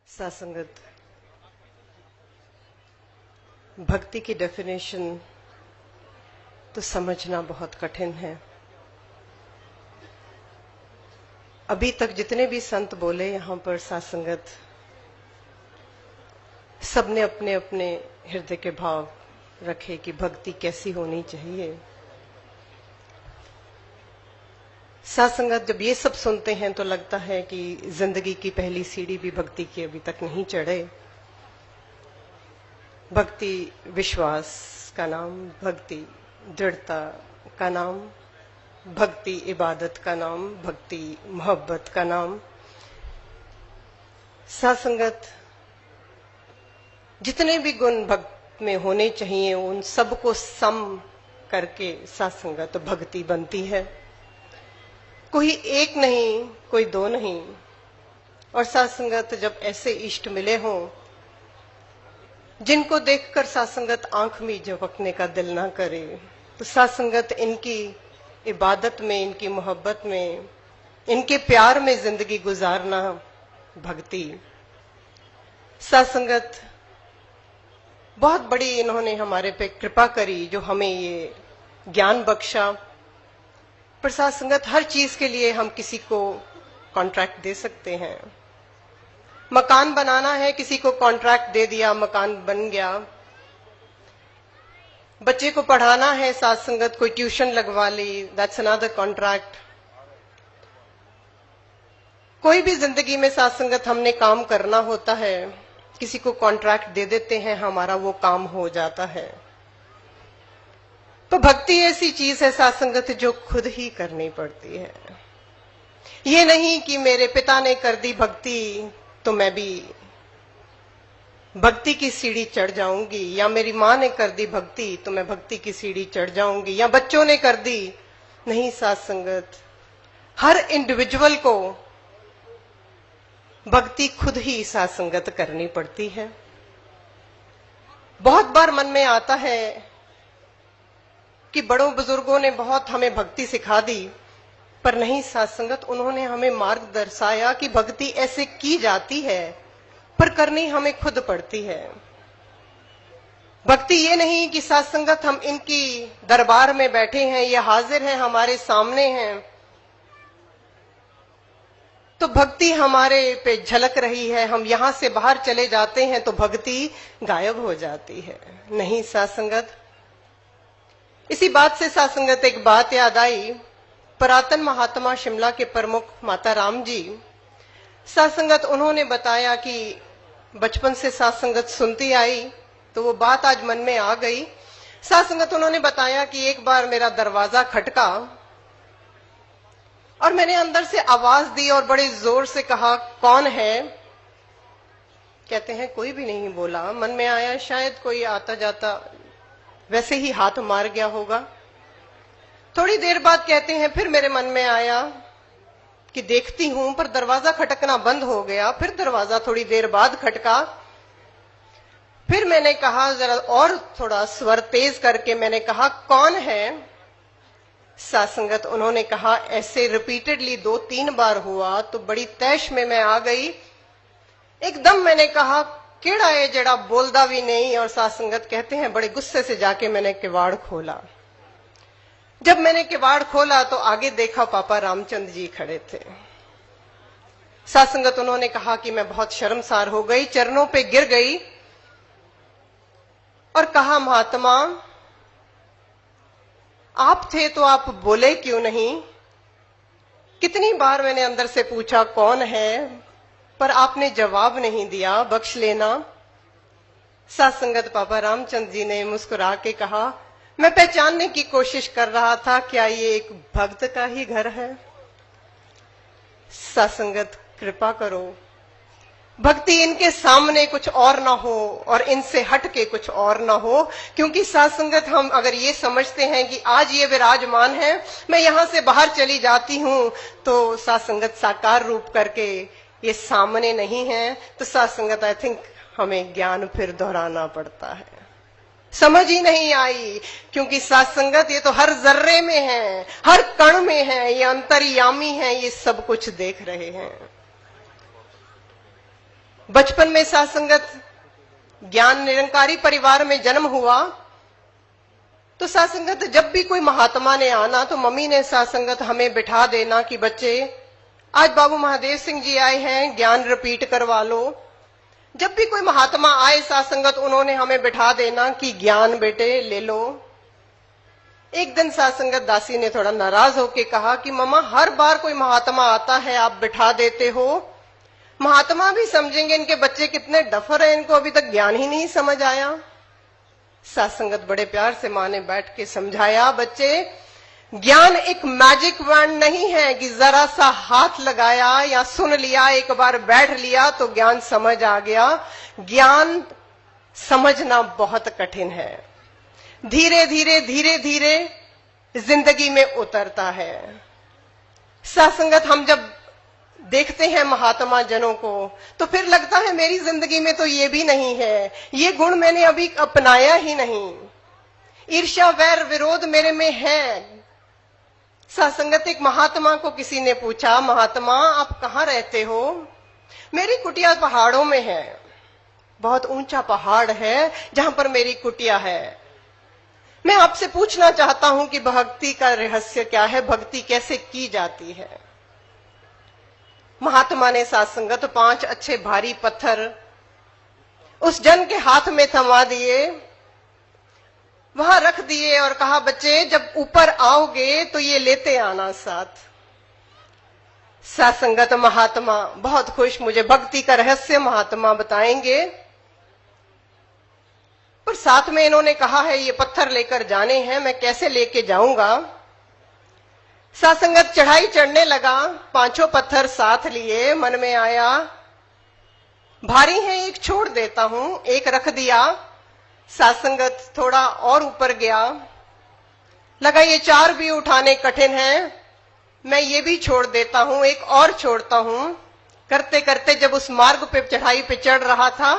सासंगत भक्ति की डेफिनेशन तो समझना बहुत कठिन है। अभी तक जितने भी संत बोले यहाँ पर सासंगत, सबने अपने अपने हृदय के भाव रखे कि भक्ति कैसी होनी चाहिए। सासंगत जब ये सब सुनते हैं तो लगता है कि जिंदगी की पहली सीढ़ी भी भक्ति की अभी तक नहीं चढ़े। भक्ति विश्वास का नाम, भक्ति दृढ़ता का नाम, भक्ति इबादत का नाम, भक्ति मोहब्बत का नाम। सासंगत जितने भी गुण भक्त में होने चाहिए उन सबको सम करके सासंगत भक्ति बनती है। कोई एक नहीं, कोई दो नहीं। और सासंगत जब ऐसे इष्ट मिले हों जिनको देखकर सासंगत आंख में झपकने का दिल ना करे, तो सासंगत इनकी इबादत में, इनकी मोहब्बत में, इनके प्यार में जिंदगी गुजारना भक्ति। सासंगत बहुत बड़ी इन्होंने हमारे पे कृपा करी जो हमें ये ज्ञान बख्शा। पर सासंगत हर चीज के लिए हम किसी को कॉन्ट्रैक्ट दे सकते हैं। मकान बनाना है, किसी को कॉन्ट्रैक्ट दे दिया, मकान बन गया। बच्चे को पढ़ाना है, सासंगत कोई ट्यूशन लगवा ली, दैट्स अनदर कॉन्ट्रैक्ट। कोई भी जिंदगी में सासंगत हमने काम करना होता है, किसी को कॉन्ट्रैक्ट दे देते हैं, हमारा वो काम हो जाता है। तो भक्ति ऐसी चीज है सासंगत जो खुद ही करनी पड़ती है। ये नहीं कि मेरे पिता ने कर दी भक्ति तो मैं भी भक्ति की सीढ़ी चढ़ जाऊंगी, या मेरी माँ ने कर दी भक्ति तो मैं भक्ति की सीढ़ी चढ़ जाऊंगी, या बच्चों ने कर दी। नहीं, सासंगत हर इंडिविजुअल को भक्ति खुद ही सासंगत करनी पड़ती है। बहुत बार मन में आता है कि बड़ों बुजुर्गों ने बहुत हमें भक्ति सिखा दी, पर नहीं सासंगत, उन्होंने हमें मार्ग दर्शाया कि भक्ति ऐसे की जाती है, पर करनी हमें खुद पड़ती है। भक्ति ये नहीं कि सासंगत हम इनकी दरबार में बैठे हैं, ये हाजिर हैं, हमारे सामने हैं, तो भक्ति हमारे पे झलक रही है, हम यहां से बाहर चले जाते हैं तो भक्ति गायब हो जाती है। नहीं सासंगत, इसी बात से सासंगत एक बात याद आई। पुरातन महात्मा शिमला के प्रमुख माता राम जी, सासंगत उन्होंने बताया कि बचपन से सासंगत सुनती आई, तो वो बात आज मन में आ गई। सासंगत उन्होंने बताया कि एक बार मेरा दरवाजा खटका और मैंने अंदर से आवाज दी और बड़े जोर से कहा, कौन है? कहते हैं कोई भी नहीं बोला। मन में आया शायद कोई आता जाता वैसे ही हाथ मार गया होगा। थोड़ी देर बाद कहते हैं फिर मेरे मन में आया कि देखती हूं, पर दरवाजा खटकना बंद हो गया। फिर दरवाजा थोड़ी देर बाद खटका। फिर मैंने कहा, जरा और थोड़ा स्वर तेज करके मैंने कहा, कौन है? सासंगत उन्होंने कहा, ऐसे रिपीटेडली 2-3 बार हुआ तो बड़ी तैश में मैं आ गई। एकदम मैंने कहा, केड़ा है जड़ा बोलदा भी नहीं। और सासंगत कहते हैं बड़े गुस्से से जाके मैंने किवाड़ खोला। जब मैंने किवाड़ खोला तो आगे देखा पापा रामचंद्र जी खड़े थे। सासंगत उन्होंने कहा कि मैं बहुत शर्मसार हो गई, चरणों पे गिर गई और कहा, महात्मा आप थे तो आप बोले क्यों नहीं? कितनी बार मैंने अंदर से पूछा कौन है, पर आपने जवाब नहीं दिया, बख्श लेना। सासंगत पापा रामचंद्र जी ने मुस्कुरा के कहा, मैं पहचानने की कोशिश कर रहा था, क्या ये एक भक्त का ही घर है? सासंगत कृपा करो, भक्ति इनके सामने कुछ और ना हो और इनसे हट के कुछ और ना हो। क्योंकि सासंगत हम अगर ये समझते हैं कि आज ये विराजमान है, मैं यहां से बाहर चली जाती हूं, तो सासंगत साकार रूप करके ये सामने नहीं है, तो सासंगत आई थिंक हमें ज्ञान फिर दोहराना पड़ता है। समझ ही नहीं आई, क्योंकि सासंगत ये तो हर जर्रे में है, हर कण में है, ये अंतर्यामी है, ये सब कुछ देख रहे हैं। बचपन में साथ संगत ज्ञान निरंकारी परिवार में जन्म हुआ तो साथ संगत जब भी कोई महात्मा ने आना तो मम्मी ने साथ संगत हमें बिठा देना कि बच्चे आज बाबू महादेव सिंह जी आए हैं, ज्ञान रिपीट करवा लो। जब भी कोई महात्मा आए साथ संगत उन्होंने हमें बिठा देना कि ज्ञान बेटे ले लो। एक दिन साथ संगत दासी ने थोड़ा नाराज होकर कहा कि मम्मा हर बार कोई महात्मा आता है आप बिठा देते हो, महात्मा भी समझेंगे इनके बच्चे कितने डफर हैं, इनको अभी तक ज्ञान ही नहीं समझ आया। साथ संगत बड़े प्यार से मां ने बैठ के समझाया, बच्चे ज्ञान एक मैजिक वर्ड नहीं है कि जरा सा हाथ लगाया या सुन लिया, एक बार बैठ लिया तो ज्ञान समझ आ गया। ज्ञान समझना बहुत कठिन है, धीरे धीरे धीरे धीरे जिंदगी में उतरता है। सत्संगत हम जब देखते हैं महात्मा जनों को तो फिर लगता है मेरी जिंदगी में तो ये भी नहीं है, ये गुण मैंने अभी अपनाया ही नहीं, ईर्ष्या वैर विरोध मेरे में है। सत्संगत एक महात्मा को किसी ने पूछा, महात्मा आप कहाँ रहते हो? मेरी कुटिया पहाड़ों में है, बहुत ऊंचा पहाड़ है जहां पर मेरी कुटिया है। मैं आपसे पूछना चाहता हूं कि भक्ति का रहस्य क्या है, भक्ति कैसे की जाती है? महात्मा ने सत्संगत 5 अच्छे भारी पत्थर उस जन के हाथ में थमा दिए, वहां रख दिए और कहा बच्चे जब ऊपर आओगे तो ये लेते आना साथ। सत्संगत महात्मा बहुत खुश, मुझे भक्ति का रहस्य महात्मा बताएंगे। पर साथ में इन्होंने कहा है ये पत्थर लेकर जाने हैं, मैं कैसे लेके जाऊंगा? सत्संगत चढ़ाई चढ़ने लगा, 5 पत्थर साथ लिए, मन में आया भारी हैं एक छोड़ देता हूं, एक रख दिया। सत्संगत थोड़ा और ऊपर गया, लगा ये 4 भी उठाने कठिन हैं, मैं ये भी छोड़ देता हूं, एक और छोड़ता हूं। करते करते जब उस मार्ग पे चढ़ाई पे चढ़ रहा था,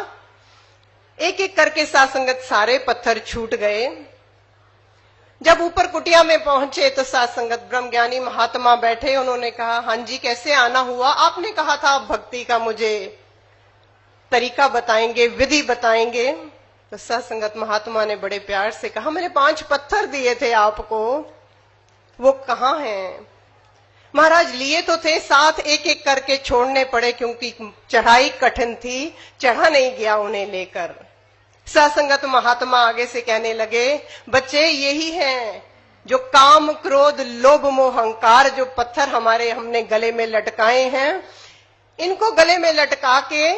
एक एक करके सत्संगत सारे पत्थर छूट गए। जब ऊपर कुटिया में पहुंचे तो सत्संगत ब्रह्मज्ञानी महात्मा बैठे, उन्होंने कहा हाँ जी कैसे आना हुआ? आपने कहा था आप भक्ति का मुझे तरीका बताएंगे, विधि बताएंगे। तो सत्संगत महात्मा ने बड़े प्यार से कहा मैंने 5 पत्थर दिए थे आपको, वो कहाँ हैं? महाराज लिए तो थे, साथ एक एक करके छोड़ने पड़े क्योंकि चढ़ाई कठिन थी, चढ़ा नहीं गया उन्हें लेकर। सत्संगत महात्मा आगे से कहने लगे बच्चे यही हैं जो काम क्रोध लोभ मोह अहंकार जो पत्थर हमने गले में लटकाए हैं, इनको गले में लटका के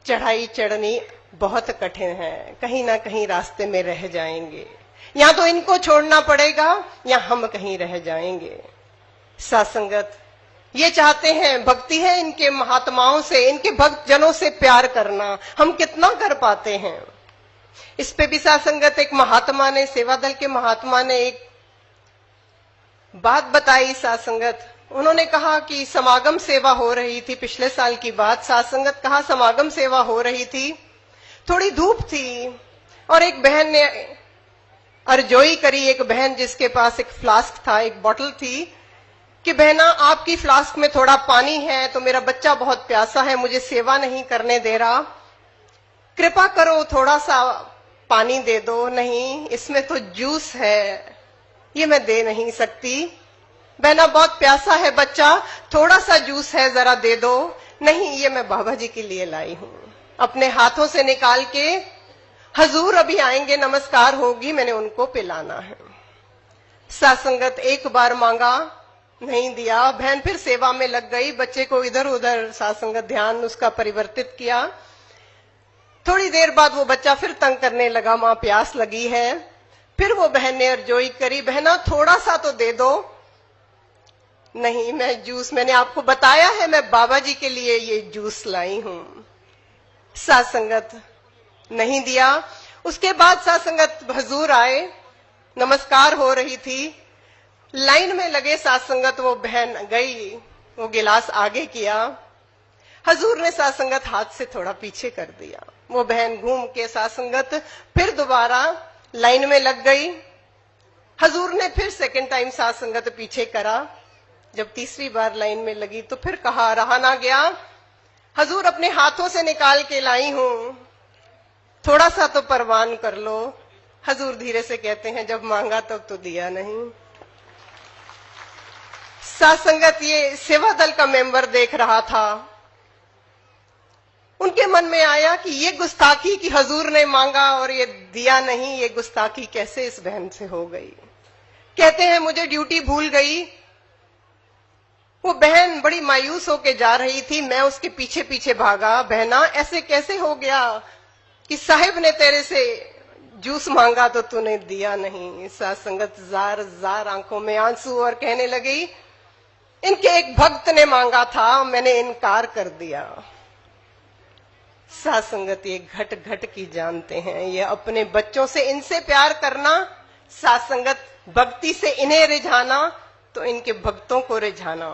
चढ़ाई चढ़नी बहुत कठिन है, कहीं ना कहीं रास्ते में रह जाएंगे, या तो इनको छोड़ना पड़ेगा या हम कहीं रह जाएंगे। सत्संगत ये चाहते हैं, भक्ति है इनके महात्माओं से, इनके भक्त जनों से प्यार करना, हम कितना कर पाते हैं? इस पे भी सत्संगत एक महात्मा ने, सेवा दल के महात्मा ने एक बात बताई। सत्संगत उन्होंने कहा कि समागम सेवा हो रही थी, पिछले साल की बात। सत्संगत कहा समागम सेवा हो रही थी, थोड़ी धूप थी और एक बहन ने अर्जोई करी, एक बहन जिसके पास एक फ्लास्क था, एक बोतल थी, कि बहना आपकी फ्लास्क में थोड़ा पानी है तो मेरा बच्चा बहुत प्यासा है, मुझे सेवा नहीं करने दे रहा, कृपा करो थोड़ा सा पानी दे दो। नहीं इसमें तो जूस है, ये मैं दे नहीं सकती। बहना बहुत प्यासा है बच्चा, थोड़ा सा जूस है जरा दे दो। नहीं ये मैं बाबा जी के लिए लाई हूं। अपने हाथों से निकाल के, हजूर अभी आएंगे नमस्कार होगी, मैंने उनको पिलाना है। सत्संगत एक बार मांगा, नहीं दिया, बहन फिर सेवा में लग गई, बच्चे को इधर उधर सत्संगत ध्यान उसका परिवर्तित किया। थोड़ी देर बाद वो बच्चा फिर तंग करने लगा, मां प्यास लगी है। फिर वो बहन ने अर्जोई करी, बहना थोड़ा सा तो दे दो। नहीं मैं जूस, मैंने आपको बताया है मैं बाबा जी के लिए ये जूस लाई हूं। सत्संगत नहीं दिया। उसके बाद सत्संगत हजूर आए, नमस्कार हो रही थी, लाइन में लगे सत्संगत, वो बहन गई, वो गिलास आगे किया, हजूर ने सत्संगत हाथ से थोड़ा पीछे कर दिया। वो बहन घूम के सत्संगत फिर दोबारा लाइन में लग गई। हजूर ने फिर सेकंड टाइम सत्संगत पीछे करा। जब तीसरी बार लाइन में लगी तो फिर कहा, रहा ना गया, हजूर अपने हाथों से निकाल के लाई हूं, थोड़ा सा तो परवान कर लो। हजूर धीरे से कहते हैं, जब मांगा तब तो दिया नहीं। साथ संगत ये सेवा दल का मेंबर देख रहा था, उनके मन में आया कि ये गुस्ताखी कि हजूर ने मांगा और ये दिया नहीं, ये गुस्ताखी कैसे इस बहन से हो गई। कहते हैं मुझे ड्यूटी भूल गई। वो बहन बड़ी मायूस होके जा रही थी, मैं उसके पीछे पीछे भागा, बहना ऐसे कैसे हो गया कि साहिब ने तेरे से जूस मांगा तो तूने दिया नहीं। साथ संगत जार जार आंखों में आंसू और कहने लगी, इनके एक भक्त ने मांगा था, मैंने इनकार कर दिया। साथ संगत ये घट घट की जानते हैं, ये अपने बच्चों से इनसे प्यार करना, साथ संगत भक्ति से इन्हें रिझाना तो इनके भक्तों को रिझाना।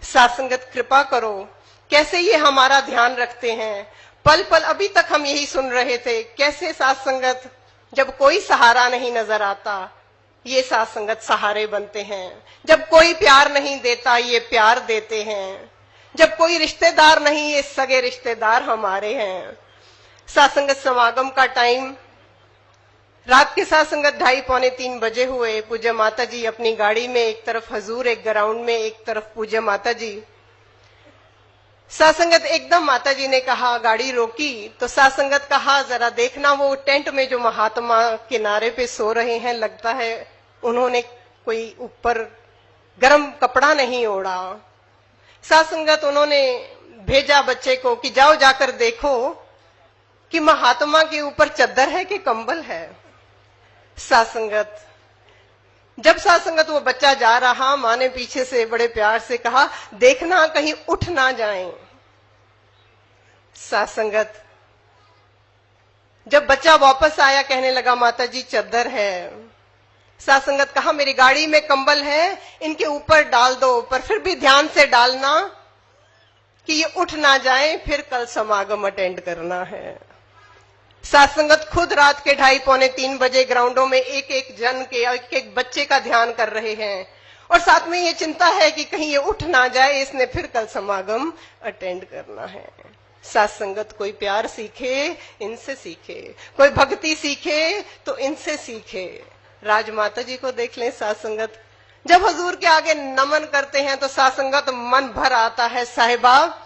साथ संगत कृपा करो, कैसे ये हमारा ध्यान रखते हैं। पल पल अभी तक हम यही सुन रहे थे, कैसे साथ संगत जब कोई सहारा नहीं नजर आता, ये साथ संगत सहारे बनते हैं। जब कोई प्यार नहीं देता, ये प्यार देते हैं। जब कोई रिश्तेदार नहीं, ये सगे रिश्तेदार हमारे हैं। साथ संगत समागम का टाइम रात के साथ संगत 2:30-3 बजे हुए। पूज्य माता जी अपनी गाड़ी में, एक तरफ हजूर, एक ग्राउंड में, एक तरफ पूज्य माता जी। साथ संगत एकदम माता जी ने कहा, गाड़ी रोकी तो साथ संगत कहा, जरा देखना वो टेंट में जो महात्मा किनारे पे सो रहे हैं, लगता है उन्होंने कोई ऊपर गर्म कपड़ा नहीं ओढ़ा। साथ संगत उन्होंने भेजा बच्चे को कि जाओ जाकर देखो कि महात्मा के ऊपर चद्दर है कि कंबल है। साथ संगत जब साथ संगत वो बच्चा जा रहा, माँ ने पीछे से बड़े प्यार से कहा, देखना कहीं उठ ना जाए। साथ संगत जब बच्चा वापस आया, कहने लगा, माता जी चद्दर है। साथ संगत कहा, मेरी गाड़ी में कंबल है, इनके ऊपर डाल दो, पर फिर भी ध्यान से डालना कि ये उठ ना जाए, फिर कल समागम अटेंड करना है। साथ संगत खुद रात के 2:30-3 बजे ग्राउंडों में एक एक जन के, एक एक बच्चे का ध्यान कर रहे हैं और साथ में ये चिंता है कि कहीं ये उठ ना जाए, इसने फिर कल समागम अटेंड करना है। साथ संगत कोई प्यार सीखे, इनसे सीखे, कोई भक्ति सीखे तो इनसे सीखे। राजमाता जी को देख लें। साथ संगत जब हजूर के आगे नमन करते हैं तो साथ संगत मन भर आता है, साहिबा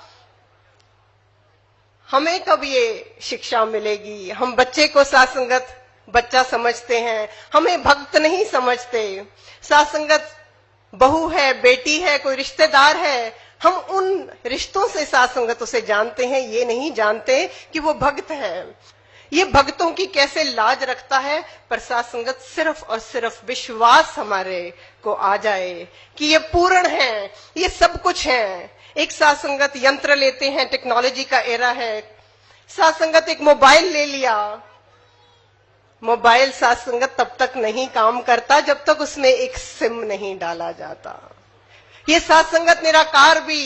हमें कब ये शिक्षा मिलेगी। हम बच्चे को साथ संगत बच्चा समझते हैं, हमें भक्त नहीं समझते। साथ संगत बहू है, बेटी है, कोई रिश्तेदार है, हम उन रिश्तों से साथ संगत उसे जानते हैं, ये नहीं जानते कि वो भक्त है। ये भक्तों की कैसे लाज रखता है, पर साथ संगत सिर्फ और सिर्फ विश्वास हमारे को आ जाए कि ये पूर्ण है, ये सब कुछ है। एक साथ संगत यंत्र लेते हैं, टेक्नोलॉजी का एरा है। साथ संगत एक मोबाइल ले लिया, मोबाइल साथ संगत तब तक नहीं काम करता जब तक उसमें एक सिम नहीं डाला जाता। ये साथ संगत निराकार भी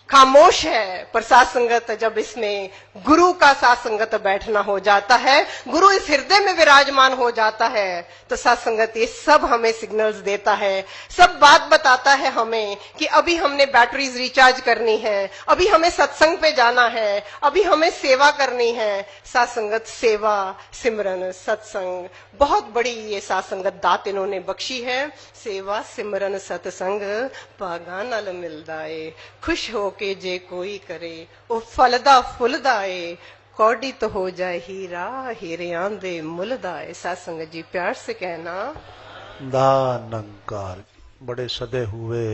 खामोश है, पर साथ संगत जब इसमें गुरु का साथ संगत बैठना हो जाता है, गुरु इस हृदय में विराजमान हो जाता है, तो साथ संगत ये सब हमें सिग्नल्स देता है, सब बात बताता है हमें कि अभी हमने बैटरीज रिचार्ज करनी है, अभी हमें सत्संग पे जाना है, अभी हमें सेवा करनी है। साथ संगत सेवा, सिमरन, सत्संग, बहुत बड़ी ये साथ संगत दात इन्होंने बख्शी है। सेवा सिमरन सत्संग पागा नल मिलदाए, खुश होके जे कोई करे वो फलदा फुलदाए, कौड़ी तो हो जाए हीरा, हीरे आंदे मुलदाए। साथ संगत जी प्यार से कहना, दानंकार। बड़े सदे हुए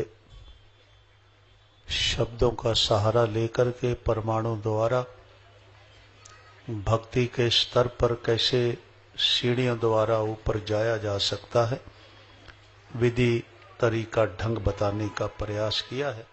शब्दों का सहारा लेकर के परमाणु द्वारा भक्ति के स्तर पर कैसे सीढ़ियों द्वारा ऊपर जाया जा सकता है, विधि तरीका ढंग बताने का प्रयास किया है।